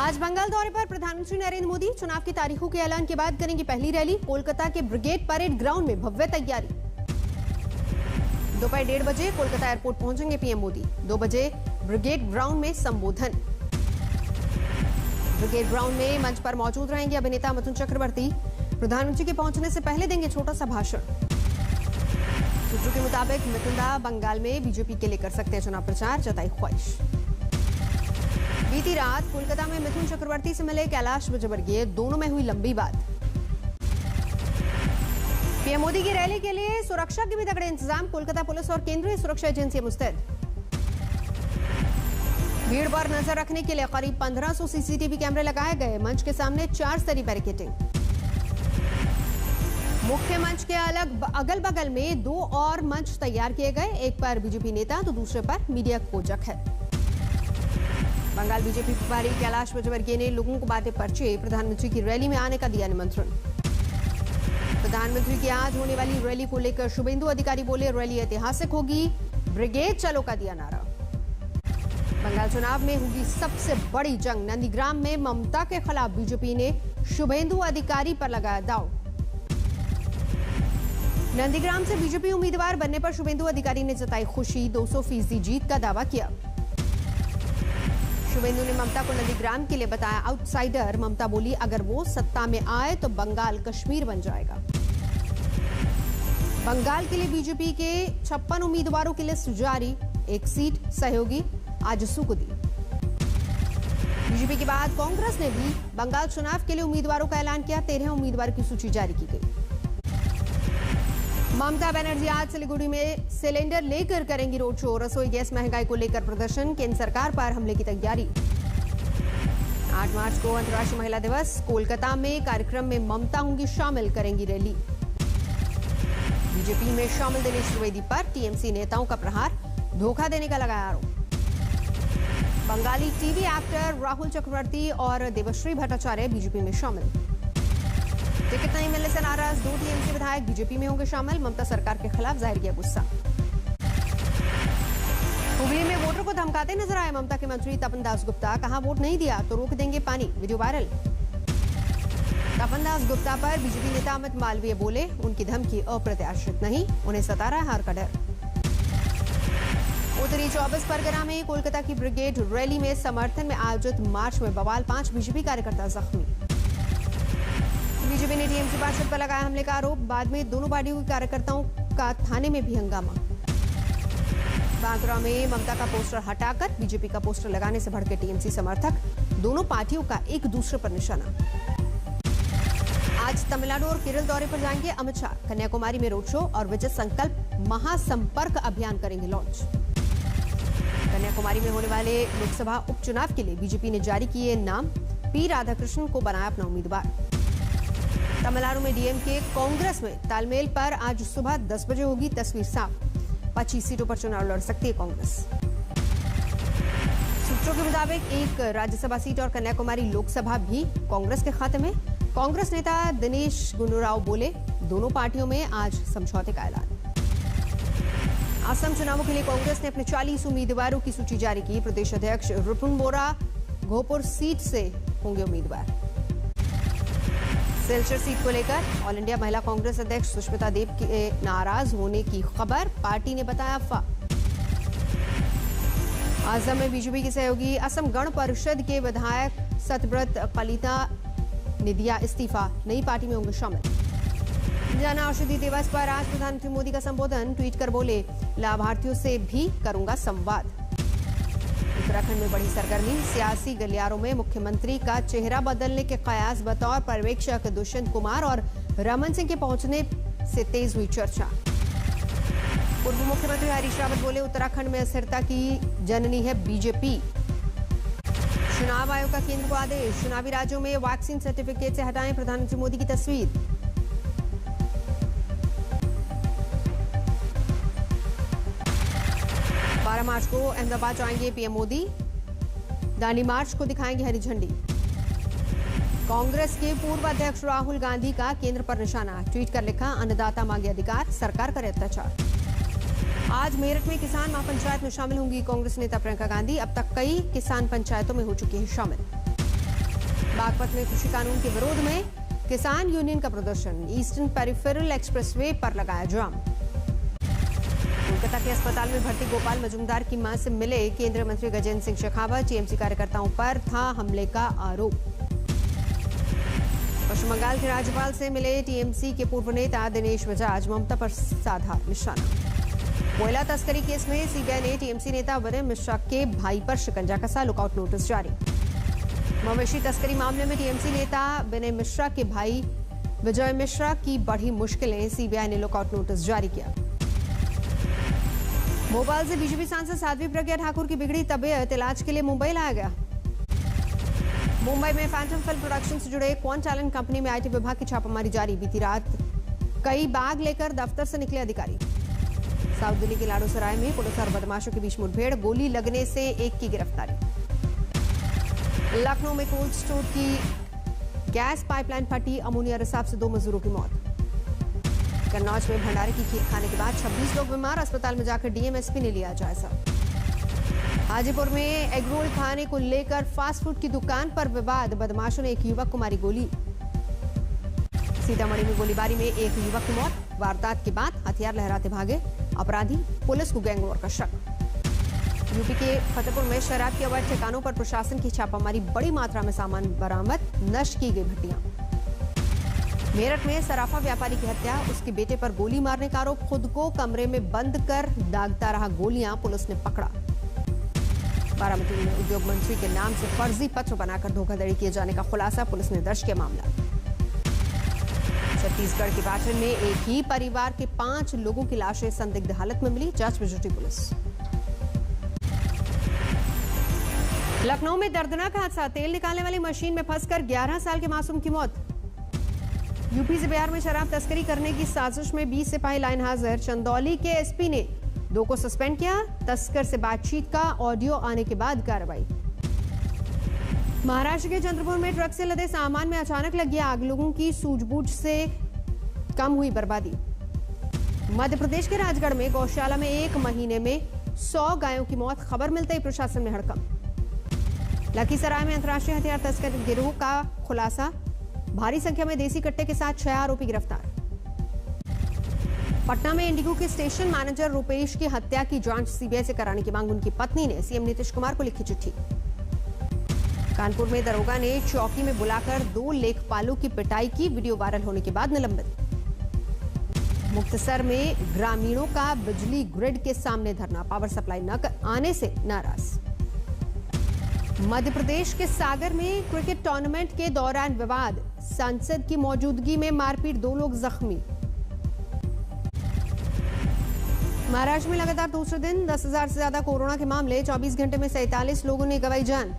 आज बंगाल दौरे पर प्रधानमंत्री नरेंद्र मोदी चुनाव की तारीखों के ऐलान के बाद करेंगे पहली रैली। कोलकाता के ब्रिगेड परेड ग्राउंड में भव्य तैयारी। दोपहर 1:30 बजे कोलकाता एयरपोर्ट पहुंचेंगे पीएम मोदी। 2 बजे ब्रिगेड ग्राउंड में संबोधन। ब्रिगेड ग्राउंड में मंच पर मौजूद रहेंगे अभिनेता मिथुन चक्रवर्ती। प्रधानमंत्री के पहुंचने से पहले देंगे छोटा सा भाषण। सूत्रों के मुताबिक मिथुन दा बंगाल में बीजेपी के लिए कर सकते हैं चुनाव प्रचार, जताई ख्वाहिश। बीती रात कोलकाता में मिथुन चक्रवर्ती से मिले कैलाश विजयवर्गीय, दोनों में हुई लंबी बात। पीएम मोदी की रैली के लिए सुरक्षा के भी तगड़े इंतजाम। कोलकाता पुलिस और केंद्रीय सुरक्षा एजेंसियां मुस्तैद। भीड़ पर नजर रखने के लिए करीब 1500 सीसीटीवी कैमरे लगाए गए। मंच के सामने 4 स्तरीय बैरिकेडिंग। मुख्य मंच के अगल बगल में 2 और मंच तैयार किए गए, एक पर बीजेपी नेता तो दूसरे पर मीडिया खोजक है। बंगाल बीजेपी प्रभारी कैलाश विजयवर्गीय ने लोगों को बातें पर्चे प्रधानमंत्री की रैली में आने का दिया निमंत्रण। प्रधानमंत्री की आज होने वाली रैली को लेकर शुभेंदु अधिकारी बोले, रैली ऐतिहासिक होगी, ब्रिगेड चलो का दिया नारा। बंगाल चुनाव में होगी सबसे बड़ी जंग। नंदीग्राम में ममता के खिलाफ बीजेपी ने शुभेंदु अधिकारी पर लगाया दांव। नंदीग्राम से बीजेपी उम्मीदवार बनने पर शुभेंदु अधिकारी ने जताई खुशी। 200% जीत का दावा किया। शुभेंदु ने ममता को नंदीग्राम के लिए बताया आउटसाइडर। ममता बोली, अगर वो सत्ता में आए तो बंगाल कश्मीर बन जाएगा। बंगाल के लिए बीजेपी के 56 उम्मीदवारों की लिस्ट जारी। 1 सीट सहयोगी आजसू को दी। बीजेपी के बाद कांग्रेस ने भी बंगाल चुनाव के लिए उम्मीदवारों का ऐलान किया। 13 उम्मीदवारों की सूची जारी की गई। ममता बनर्जी आज सिलीगुड़ी में सिलेंडर लेकर करेंगी रोड शो। रसोई गैस महंगाई को लेकर प्रदर्शन। केंद्र सरकार पर हमले की तैयारी। 8 मार्च को अंतर्राष्ट्रीय महिला दिवस। कोलकाता में कार्यक्रम में ममता होंगी शामिल, करेंगी रैली। बीजेपी में शामिल दिनेश त्रिवेदी पर टीएमसी नेताओं का प्रहार, धोखा देने का लगाया आरोप। बंगाली टीवी एक्टर राहुल चक्रवर्ती और देवश्री भट्टाचार्य बीजेपी में शामिल। टिकट नहीं मिलने से नाराज 2 टीएमसी विधायक बीजेपी में होंगे शामिल। ममता सरकार के खिलाफ जाहिर किया गुस्सा। हुगली में वोटर को धमकाते नजर आए ममता के मंत्री तपन दास गुप्ता। कहा, वोट नहीं दिया तो रोक देंगे पानी, वीडियो वायरल। तपन दास गुप्ता पर बीजेपी नेता अमित मालवीय बोले, उनकी धमकी अप्रत्याशित नहीं, उन्हें सता रहा है हार का डर। उत्तरी 24 परगना में कोलकाता की ब्रिगेड रैली में समर्थन में आयोजित मार्च में बवाल, 5 बीजेपी कार्यकर्ता जख्मी। बीजेपी ने टीएमसी पार्षद पर लगाया हमले का आरोप। बाद में दोनों पार्टियों के कार्यकर्ताओं का थाने में भी हंगामा। बांद्रा में ममता का पोस्टर हटाकर बीजेपी का पोस्टर लगाने से भड़के टीएमसी समर्थक। दोनों पार्टियों का एक दूसरे पर निशाना। आज तमिलनाडु और केरल दौरे पर जाएंगे अमित शाह। कन्याकुमारी में रोड शो और विजय संकल्प महासंपर्क अभियान करेंगे लॉन्च। कन्याकुमारी में होने वाले लोकसभा उपचुनाव के लिए बीजेपी ने जारी किए नाम। पी राधाकृष्णन को बनाया अपना उम्मीदवार। तमिलनाडु में डीएमके कांग्रेस में तालमेल पर आज सुबह 10 बजे होगी तस्वीर साफ। 25 सीटों पर चुनाव लड़ सकती है कांग्रेस। सूत्रों के मुताबिक एक राज्यसभा सीट और कन्याकुमारी लोकसभा भी कांग्रेस के खाते में। कांग्रेस नेता दिनेश गुंडूराव बोले, दोनों पार्टियों में आज समझौते का ऐलान। असम चुनावों के लिए कांग्रेस ने अपने 40 उम्मीदवारों की सूची जारी की। प्रदेश अध्यक्ष रिपुन बोरा घोपुर सीट से होंगे उम्मीदवार। सिलचर सीट को लेकर ऑल इंडिया महिला कांग्रेस अध्यक्ष सुष्मिता देव के नाराज होने की खबर, पार्टी ने बताया अफवाह। असम में बीजेपी के सहयोगी असम गण परिषद के विधायक सतब्रत कलिता ने दिया इस्तीफा। नई पार्टी में होंगे शामिल। जन औषधि दिवस पर आज प्रधानमंत्री मोदी का संबोधन। ट्वीट कर बोले, लाभार्थियों से भी करूंगा संवाद। उत्तराखंड में बड़ी सरगर्मी। सियासी गलियारों में मुख्यमंत्री का चेहरा बदलने के कयास। बतौर पर्यवेक्षक दुष्यंत कुमार और रमन सिंह के पहुंचने से तेज हुई चर्चा। पूर्व मुख्यमंत्री हरीश रावत बोले, उत्तराखंड में अस्थिरता की जननी है बीजेपी। चुनाव आयोग का केंद्र को आदेश। चुनावी राज्यों में वैक्सीन सर्टिफिकेट से हटाएं प्रधानमंत्री मोदी की तस्वीर। मार्च को अहमदाबाद जाएंगे पीएम मोदी। दांडी मार्च को दिखाएंगे हरी झंडी। कांग्रेस के पूर्व अध्यक्ष राहुल गांधी का केंद्र पर निशाना। ट्वीट कर लिखा, अन्नदाता मांगे अधिकार, सरकार करे अत्याचार। आज मेरठ में किसान महापंचायत में शामिल होंगी कांग्रेस नेता प्रियंका गांधी। अब तक कई किसान पंचायतों में हो चुकी है शामिल। बागपत में कृषि कानून के विरोध में किसान यूनियन का प्रदर्शन, ईस्टर्न पेरिफेरल एक्सप्रेसवे पर लगाया जाम। कोलकाता के अस्पताल में भर्ती गोपाल मजूमदार की मां से मिले केंद्रीय मंत्री गजेंद्र सिंह शेखावत, टीएमसी कार्यकर्ताओं पर था हमले का आरोप। पश्चिम बंगाल के राज्यपाल से मिले टीएमसी के पूर्व नेता दिनेश बजाज, ममता पर साधा निशाना। कोयला तस्करी केस में सीबीआई ने टीएमसी नेता विनय मिश्रा के भाई पर शिकंजा कसा, लुकआउट नोटिस जारी। मवेशी तस्करी मामले में टीएमसी नेता विनय मिश्रा के भाई विजय मिश्रा की बढ़ी मुश्किलें, सीबीआई ने लुकआउट नोटिस जारी किया। भोपाल से बीजेपी सांसद साध्वी प्रज्ञा ठाकुर की बिगड़ी तबीयत, इलाज के लिए मुंबई लाया गया। मुंबई में फैंटम फिल्म प्रोडक्शन से जुड़े क्वांटालन कंपनी में आईटी विभाग की छापामारी जारी। बीती रात कई बैग लेकर दफ्तर से निकले अधिकारी। साउथ दिल्ली के लाडोसराय में पुलिस और बदमाशों के बीच मुठभेड़, गोली लगने से एक की गिरफ्तारी। लखनऊ में कोल्ड स्टोर की गैस पाइपलाइन फटी, अमोनिया रिसाव से 2 मजदूरों की मौत। कन्नौज में भंडारे की खीर खाने के बाद 26 लोग बीमार, अस्पताल में जाकर डीएमएसपी ने लिया जायजा। हाजीपुर में एग रोल खाने को लेकर फास्ट फूड की दुकान पर विवाद, बदमाशों ने एक युवक को मारी गोली। सीतामढ़ी में गोलीबारी में एक युवक की मौत, वारदात के बाद हथियार लहराते भागे अपराधी, पुलिस को गैंगवॉर का शक। यूपी के फतेहपुर में शराब के अवैध ठिकानों पर प्रशासन की छापामारी, बड़ी मात्रा में सामान बरामद, नष्ट की गई भट्टियां। मेरठ में सराफा व्यापारी की हत्या, उसके बेटे पर गोली मारने का आरोप, खुद को कमरे में बंद कर दागता रहा गोलियां, पुलिस ने पकड़ा। बारामती में उद्योग मंत्री के नाम से फर्जी पत्र बनाकर धोखाधड़ी किए जाने का खुलासा, पुलिस ने दर्ज किया मामला। छत्तीसगढ़ के पाटन में एक ही परिवार के 5 लोगों की लाशें संदिग्ध हालत में मिली, जांच में जुटी पुलिस। लखनऊ में दर्दनाक हादसा, तेल निकालने वाली मशीन में फंसकर 11 साल के मासूम की मौत। यूपी से बिहार में शराब तस्करी करने की साजिश में 20 सिपाही लाइन हाजिर, चंदौली के एसपी ने 2 को सस्पेंड किया। तस्कर से बातचीत का ऑडियो आने के बाद कार्रवाई। महाराष्ट्र के चंद्रपुर में ट्रक से लदे सामान में अचानक लगी आग, लोगों की सूझबूझ से कम हुई बर्बादी। मध्य प्रदेश के राजगढ़ में गौशाला में 1 महीने में 100 गायों की मौत, खबर मिलते ही प्रशासन में हड़कंप। लखीसराय में अंतर्राष्ट्रीय हथियार तस्कर गिरोह का खुलासा, भारी संख्या में देसी कट्टे के साथ 6 आरोपी गिरफ्तार। पटना में इंडिगो के स्टेशन मैनेजर रुपेश की हत्या की जांच सीबीआई से कराने की मांग, उनकी पत्नी ने सीएम नीतीश कुमार को लिखी चिट्ठी। कानपुर में दरोगा ने चौकी में बुलाकर 2 लेखपालों की पिटाई की, वीडियो वायरल होने के बाद निलंबित। मुक्तसर में ग्रामीणों का बिजली ग्रिड के सामने धरना, पावर सप्लाई न आने से नाराज। मध्य प्रदेश के सागर में क्रिकेट टूर्नामेंट के दौरान विवाद, सांसद की मौजूदगी में मारपीट, 2 लोग जख्मी। महाराष्ट्र में लगातार दूसरे दिन 10,000 से ज्यादा कोरोना के मामले, 24 घंटे में 47 लोगों ने गंवाई जान।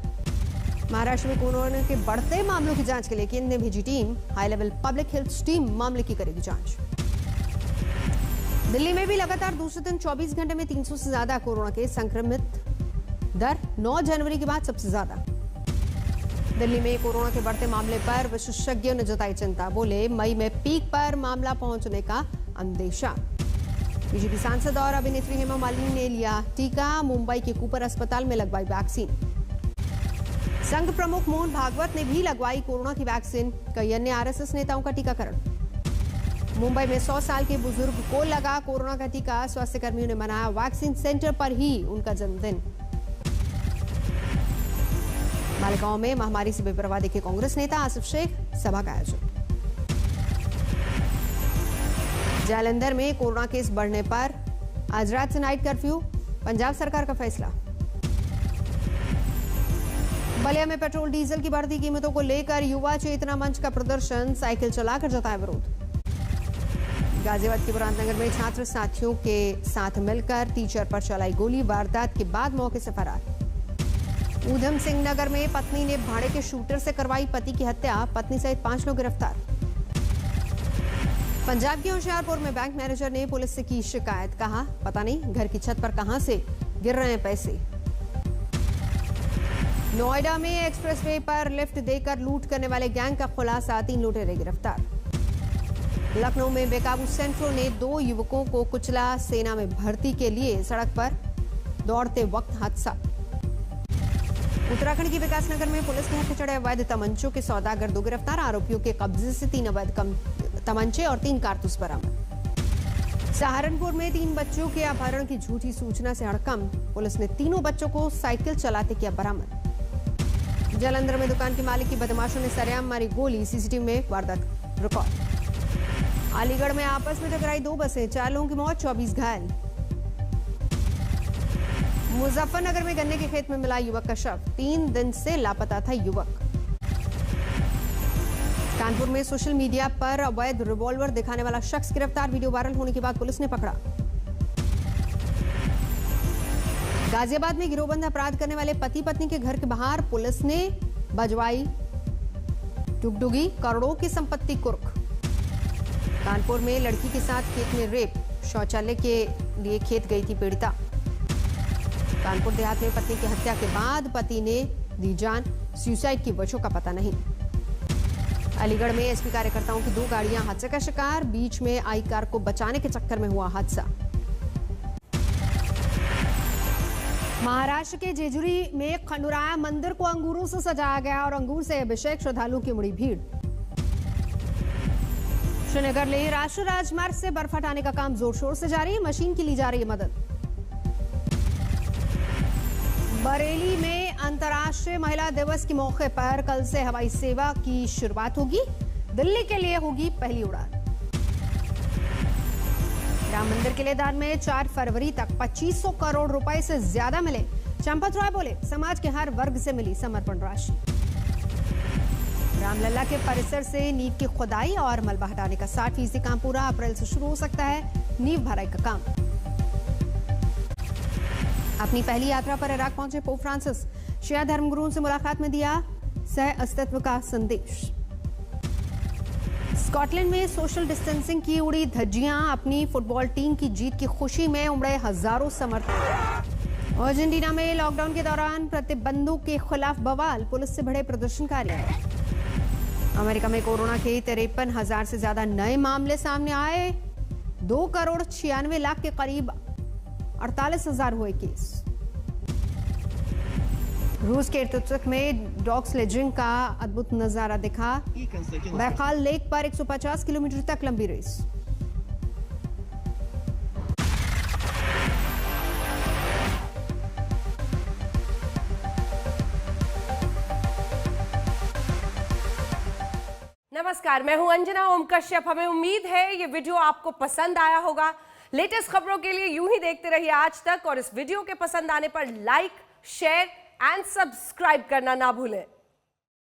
महाराष्ट्र में कोरोना के बढ़ते मामलों की जांच के लिए केंद्र ने भेजी team, high level public health team मामले की करेगी जांच। दिल्ली में भी लगातार दूसरे दिन 24 घंटे में 300 से ज्यादा कोरोना के संक्रमित, दर 9 जनवरी के बाद सबसे ज्यादा। दिल्ली में कोरोना के बढ़ते मामले पर विशेषज्ञों ने जताई चिंता, बोले मई में पीक पर मामला पहुंचने का अंदेशा। बीजेपी सांसद और अभिनेत्री हेमा मालिनी ने लिया टीका, मुंबई के कूपर अस्पताल में लगवाई वैक्सीन। संघ प्रमुख मोहन भागवत ने भी लगवाई कोरोना की वैक्सीन, कई अन्य आरएसएस नेताओं का टीकाकरण। मुंबई में 100 साल के बुजुर्ग को लगा कोरोना का टीका, स्वास्थ्य कर्मियों ने मनाया वैक्सीन सेंटर पर ही उनका जन्मदिन। मालेगांव में महामारी से बेपरवाह दिखे कांग्रेस नेता आसिफ शेख, सभा का आयोजन। जालंधर में कोरोना केस बढ़ने पर आज रात से नाइट कर्फ्यू, पंजाब सरकार का फैसला। बलिया में पेट्रोल डीजल की बढ़ती कीमतों को लेकर युवा चेतना मंच का प्रदर्शन, साइकिल चलाकर जताया विरोध। गाजियाबाद के बुराननगर में छात्र साथियों के साथ मिलकर टीचर पर चलाई गोली, वारदात के बाद मौके से फरार। ऊधम सिंह नगर में पत्नी ने भाड़े के शूटर से करवाई पति की हत्या, पत्नी सहित 5 लोग गिरफ्तार। पंजाब के होशियारपुर में बैंक मैनेजर ने पुलिस से की शिकायत, कहा पता नहीं घर की छत पर कहां से गिर रहे हैं पैसे। नोएडा में एक्सप्रेसवे पर लिफ्ट देकर लूट करने वाले गैंग का खुलासा, 3 लुटेरे गिरफ्तार। लखनऊ में बेकाबू सेंट्रो ने 2 युवकों को कुचला, सेना में भर्ती के लिए सड़क पर दौड़ते वक्त हादसा। उत्तराखंड के विकासनगर में पुलिस ने हत्या चढ़े अवैध तमंचों के सौदागर 2 गिरफ्तार। आरोपियों के कब्जे से 3 अवैध तमंचे और 3 कारतूस बरामद। सहारनपुर में 3 बच्चों के अपहरण की झूठी सूचना से हड़कंप। पुलिस ने तीनों बच्चों को साइकिल चलाते किया बरामद। जालंधर में दुकान के मालिक की बदमाशों ने सरेआम मारी गोली। सीसीटीवी में वारदात रिकॉर्ड। अलीगढ़ में आपस में टकराई 2 बसें, 4 लोगों की मौत, 24 घायल। मुजफ्फरनगर में गन्ने के खेत में मिला युवक का शव। 3 दिन से लापता था युवक। कानपुर में सोशल मीडिया पर अवैध रिवॉल्वर दिखाने वाला शख्स गिरफ्तार। वीडियो वायरल होने के बाद पुलिस ने पकड़ा। गाजियाबाद में गिरोहबंद अपराध करने वाले पति पत्नी के घर के बाहर पुलिस ने बजवाई डुगडुगी, करोड़ों की संपत्ति कुर्क। कानपुर में लड़की के साथ खेत में रेप, शौचालय के लिए खेत गई थी पीड़िता। कानपुर देहात में पत्नी की हत्या के बाद पति ने दी जान, सुसाइड की वजह का पता नहीं। अलीगढ़ में एसपी कार्यकर्ताओं की 2 गाड़ियां हादसे का शिकार। बीच में आई कार को बचाने के चक्कर में हुआ हादसा। महाराष्ट्र के जेजुरी में खंडुराया मंदिर को अंगूरों से सजाया गया और अंगूर से अभिषेक श्रद्धालुओं की उमड़ी भीड़। श्रीनगर लेह राष्ट्रीय राजमार्ग से बर्फ हटाने का काम जोर शोर से जारी है। मशीन की ली जा रही है मदद। बरेली में अंतर्राष्ट्रीय महिला दिवस के मौके पर कल से हवाई सेवा की शुरुआत होगी। दिल्ली के लिए होगी पहली उड़ान। राम मंदिर के लिए दान में 4 फरवरी तक 2500 करोड़ रुपए से ज्यादा मिले। चंपत राय बोले, समाज के हर वर्ग से मिली समर्पण राशि। रामलला के परिसर से नींव की खुदाई और मलबा हटाने का 60% काम पूरा। अप्रैल से शुरू हो सकता है नींव भराई का काम। अपनी पहली यात्रा पर इराक पहुंचे पोप फ्रांसिस। शिया धर्मगुरुओं से मुलाकात में दिया सह अस्तित्व का संदेश। स्कॉटलैंड में सोशल डिस्टेंसिंग की उड़ी धज्जियां। अपनी फुटबॉल टीम की जीत की खुशी में उमड़े हजारों समर्थक। अर्जेंटीना में लॉकडाउन के दौरान प्रतिबंधों के खिलाफ बवाल, पुलिस से बढ़े प्रदर्शनकारी। अमेरिका में कोरोना के 53,000 से ज्यादा नए मामले सामने आए। 2,96,00,000 के करीब 48,000 हुए केस। रूस के इर्तुत्स्क में डॉग स्लेजिंग का अद्भुत नजारा दिखा। बैकाल लेक पर 150 किलोमीटर तक लंबी रेस। नमस्कार, मैं हूं अंजना ओम कश्यप। हमें उम्मीद है ये वीडियो आपको पसंद आया होगा। लेटेस्ट खबरों के लिए यूं ही देखते रहिए आज तक और इस वीडियो के पसंद आने पर लाइक, शेयर एंड सब्सक्राइब करना ना भूलें।